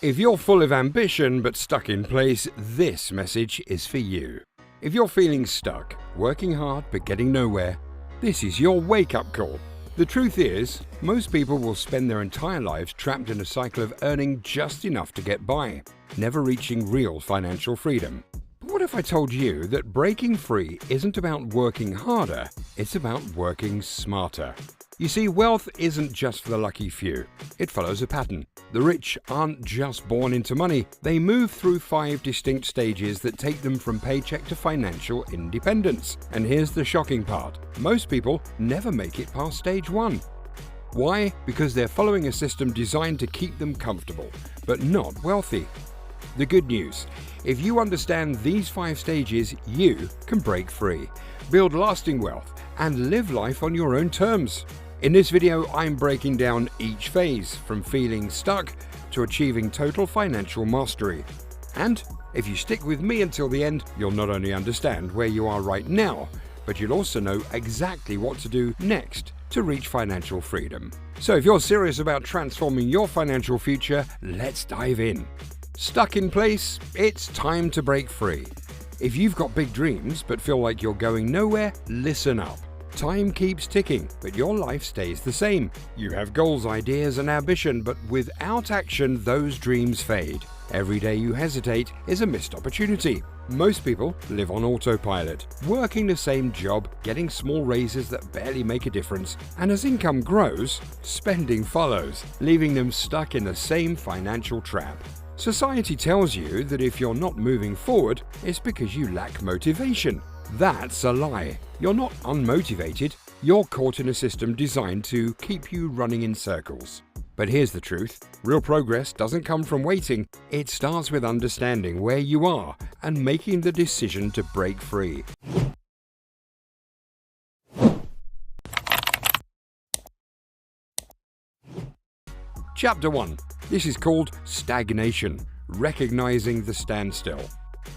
If you're full of ambition but stuck in place, this message is for you. If you're feeling stuck, working hard but getting nowhere, this is your wake-up call. The truth is, most people will spend their entire lives trapped in a cycle of earning just enough to get by, never reaching real financial freedom. But what if I told you that breaking free isn't about working harder, it's about working smarter? You see, wealth isn't just for the lucky few. It follows a pattern. The rich aren't just born into money. They move through 5 distinct stages that take them from paycheck to financial independence. And here's the shocking part. Most people never make it past stage 1. Why? Because they're following a system designed to keep them comfortable, but not wealthy. The good news, if you understand these 5 stages, you can break free, build lasting wealth, and live life on your own terms. In this video, I'm breaking down each phase, from feeling stuck to achieving total financial mastery. And if you stick with me until the end, you'll not only understand where you are right now, but you'll also know exactly what to do next to reach financial freedom. So if you're serious about transforming your financial future, let's dive in. Stuck in place? It's time to break free. If you've got big dreams but feel like you're going nowhere, listen up. Time keeps ticking, but your life stays the same. You have goals, ideas, and ambition, but without action, those dreams fade. Every day you hesitate is a missed opportunity. Most people live on autopilot, working the same job, getting small raises that barely make a difference, and as income grows, spending follows, leaving them stuck in the same financial trap. Society tells you that if you're not moving forward, it's because you lack motivation. That's a lie. You're not unmotivated. You're caught in a system designed to keep you running in circles. But here's the truth. Real progress doesn't come from waiting. It starts with understanding where you are and making the decision to break free. Chapter 1. This is called stagnation, recognizing the standstill.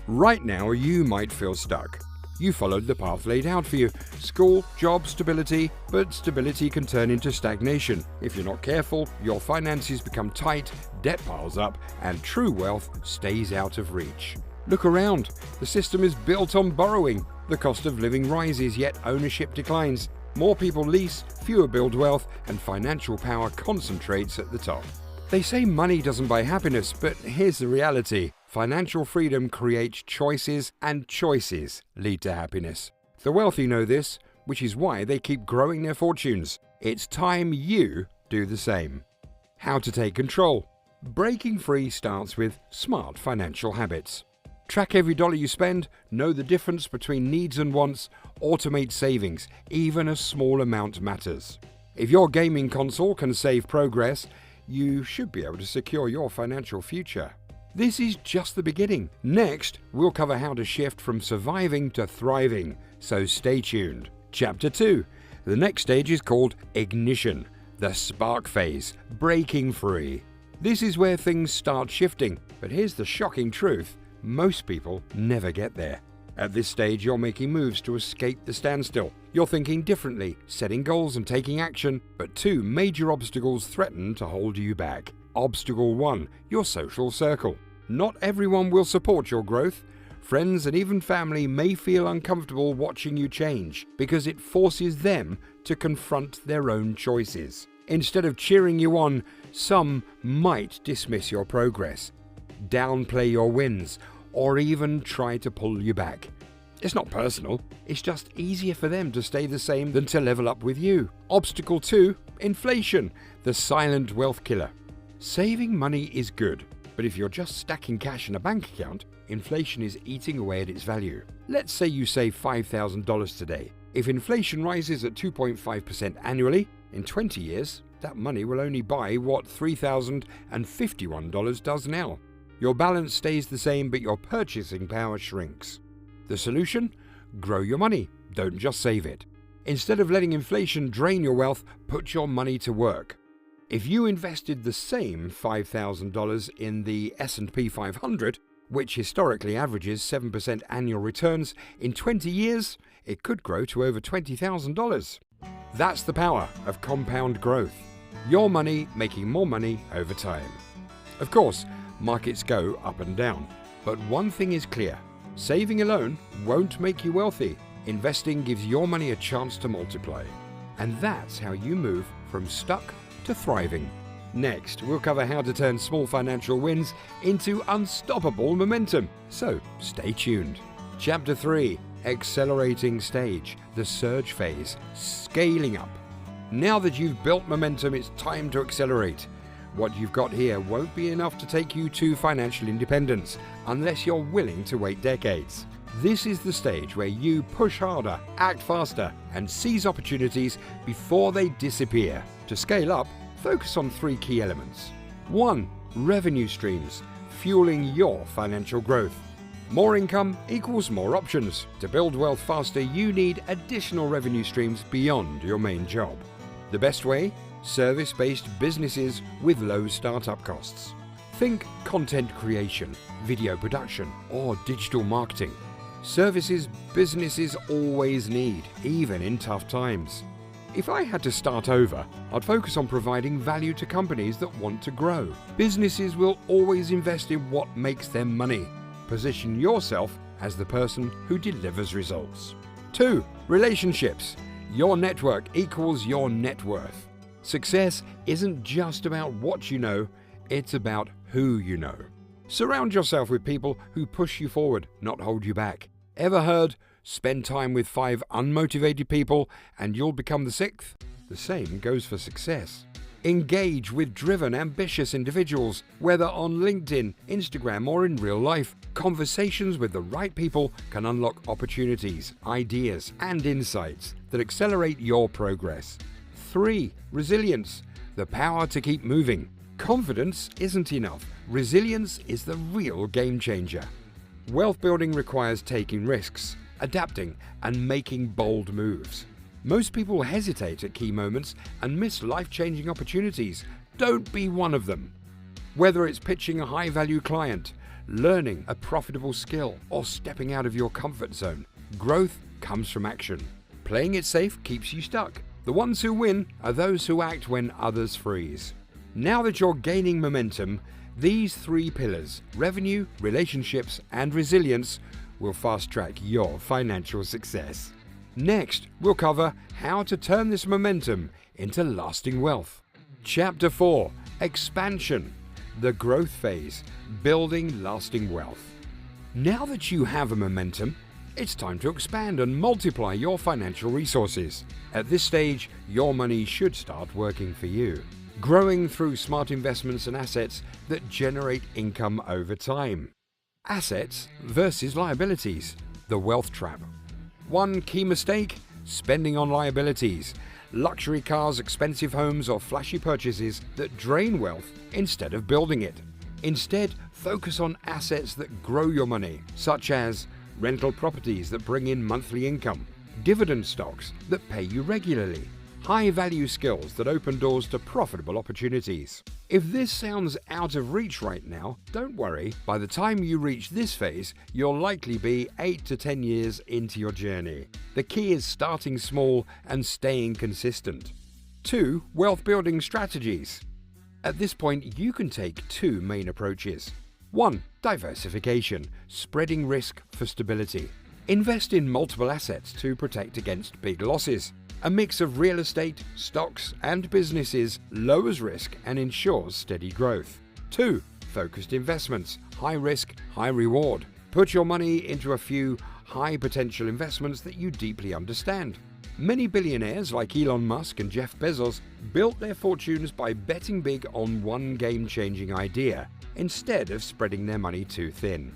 Right now, you might feel stuck. You followed the path laid out for you. School, job, stability, but stability can turn into stagnation. If you're not careful, your finances become tight, debt piles up, and true wealth stays out of reach. Look around. The system is built on borrowing. The cost of living rises, yet ownership declines. More people lease, fewer build wealth, and financial power concentrates at the top. They say money doesn't buy happiness, but here's the reality. Financial freedom creates choices, and choices lead to happiness. The wealthy know this, which is why they keep growing their fortunes. It's time you do the same. How to take control. Breaking free starts with smart financial habits. Track every dollar you spend, know the difference between needs and wants, automate savings, even a small amount matters. If your gaming console can save progress, you should be able to secure your financial future. This is just the beginning. Next, we'll cover how to shift from surviving to thriving, so stay tuned. Chapter 2. The next stage is called ignition, the spark phase, breaking free. This is where things start shifting, but here's the shocking truth. Most people never get there. At this stage, you're making moves to escape the standstill. You're thinking differently, setting goals and taking action, but 2 major obstacles threaten to hold you back. Obstacle 1, your social circle. Not everyone will support your growth. Friends and even family may feel uncomfortable watching you change because it forces them to confront their own choices. Instead of cheering you on, some might dismiss your progress, downplay your wins, or even try to pull you back. It's not personal, it's just easier for them to stay the same than to level up with you. Obstacle 2, inflation, the silent wealth killer. Saving money is good, but if you're just stacking cash in a bank account, inflation is eating away at its value. Let's say you save $5,000 today. If inflation rises at 2.5% annually, in 20 years, that money will only buy what $3,051 does now. Your balance stays the same, but your purchasing power shrinks. The solution? Grow your money. Don't just save it. Instead of letting inflation drain your wealth, put your money to work. If you invested the same $5,000 in the S&P 500, which historically averages 7% annual returns, in 20 years, it could grow to over $20,000. That's the power of compound growth. Your money making more money over time. Of course, Markets go up and down. But one thing is clear. Saving alone won't make you wealthy. Investing gives your money a chance to multiply. And that's how you move from stuck to thriving. Next, we'll cover how to turn small financial wins into unstoppable momentum. So stay tuned. Chapter 3. Accelerating stage, the surge phase, scaling up. Now that you've built momentum, it's time to accelerate. What you've got here won't be enough to take you to financial independence unless you're willing to wait decades. This is the stage where you push harder, act faster, and seize opportunities before they disappear. To scale up, focus on 3 key elements. 1. Revenue streams, fueling your financial growth. More income equals more options. To build wealth faster, you need additional revenue streams beyond your main job. The best way? Service-based businesses with low startup costs. Think content creation, video production, or digital marketing. Services businesses always need, even in tough times. If I had to start over, I'd focus on providing value to companies that want to grow. Businesses will always invest in what makes them money. Position yourself as the person who delivers results. 2. Relationships. Your network equals your net worth. Success isn't just about what you know, it's about who you know. Surround yourself with people who push you forward, not hold you back. Ever heard, spend time with 5 unmotivated people and you'll become the 6th? The same goes for success. Engage with driven, ambitious individuals, whether on LinkedIn, Instagram, or in real life. Conversations with the right people can unlock opportunities, ideas, and insights that accelerate your progress. 3. Resilience. The power to keep moving. Confidence isn't enough. Resilience is the real game changer. Wealth building requires taking risks, adapting, and making bold moves. Most people hesitate at key moments and miss life-changing opportunities. Don't be one of them. Whether it's pitching a high-value client, learning a profitable skill, or stepping out of your comfort zone, growth comes from action. Playing it safe keeps you stuck. The ones who win are those who act when others freeze. Now that you're gaining momentum, these 3 pillars, revenue, relationships, and resilience, will fast-track your financial success. Next, we'll cover how to turn this momentum into lasting wealth. Chapter 4. Expansion. The growth phase, building lasting wealth. Now that you have a momentum, it's time to expand and multiply your financial resources. At this stage, your money should start working for you, growing through smart investments and assets that generate income over time. Assets versus liabilities, the wealth trap. One key mistake: spending on liabilities, luxury cars, expensive homes, or flashy purchases that drain wealth instead of building it. Instead, focus on assets that grow your money, such as rental properties that bring in monthly income, dividend stocks that pay you regularly, high-value skills that open doors to profitable opportunities. If this sounds out of reach right now, don't worry. By the time you reach this phase, you'll likely be 8 to 10 years into your journey. The key is starting small and staying consistent. 2. Wealth building strategies. At this point, you can take 2 main approaches. 1. Diversification, spreading risk for stability. Invest in multiple assets to protect against big losses. A mix of real estate, stocks, and businesses lowers risk and ensures steady growth. 2. Focused investments, high risk, high reward. Put your money into a few high potential investments that you deeply understand. Many billionaires like Elon Musk and Jeff Bezos built their fortunes by betting big on one game-changing idea, instead of spreading their money too thin.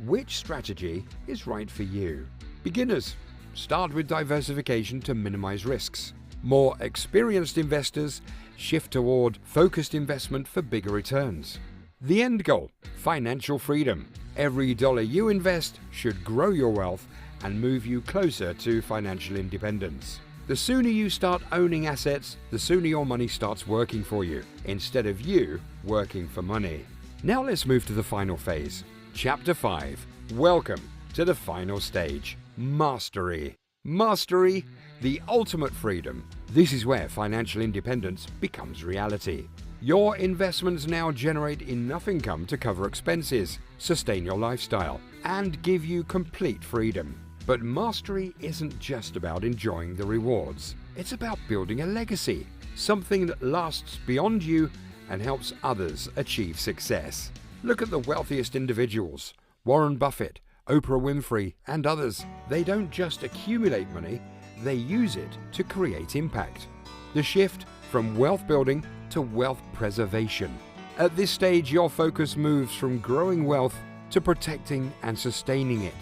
Which strategy is right for you? Beginners, start with diversification to minimize risks. More experienced investors shift toward focused investment for bigger returns. The end goal: financial freedom. Every dollar you invest should grow your wealth and move you closer to financial independence. The sooner you start owning assets, the sooner your money starts working for you, instead of you working for money. Now let's move to the final phase. Chapter 5. Welcome to the final stage. Mastery. Mastery, the ultimate freedom. This is where financial independence becomes reality. Your investments now generate enough income to cover expenses, sustain your lifestyle, and give you complete freedom. But mastery isn't just about enjoying the rewards. It's about building a legacy, something that lasts beyond you and helps others achieve success. Look at the wealthiest individuals, Warren Buffett, Oprah Winfrey, and others. They don't just accumulate money, they use it to create impact. The shift from wealth building to wealth preservation. At this stage, your focus moves from growing wealth to protecting and sustaining it.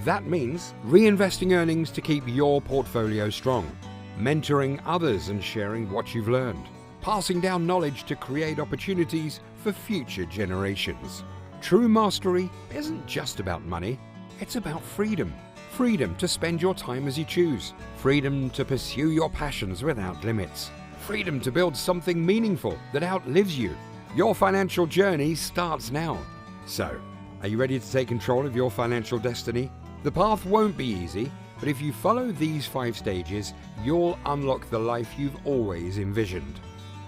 That means reinvesting earnings to keep your portfolio strong, mentoring others and sharing what you've learned, passing down knowledge to create opportunities for future generations. True mastery isn't just about money, it's about freedom. Freedom to spend your time as you choose. Freedom to pursue your passions without limits. Freedom to build something meaningful that outlives you. Your financial journey starts now. So, are you ready to take control of your financial destiny? The path won't be easy, but if you follow these 5 stages, you'll unlock the life you've always envisioned.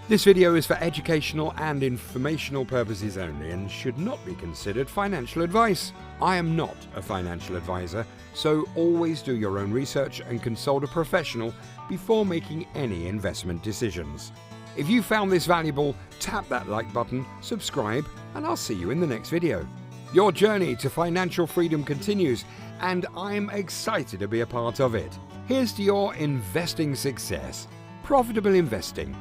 This video is for educational and informational purposes only and should not be considered financial advice. I am not a financial advisor, so always do your own research and consult a professional before making any investment decisions. If you found this valuable, tap that like button, subscribe, and I'll see you in the next video. Your journey to financial freedom continues, and I'm excited to be a part of it. Here's to your investing success. Profitable investing.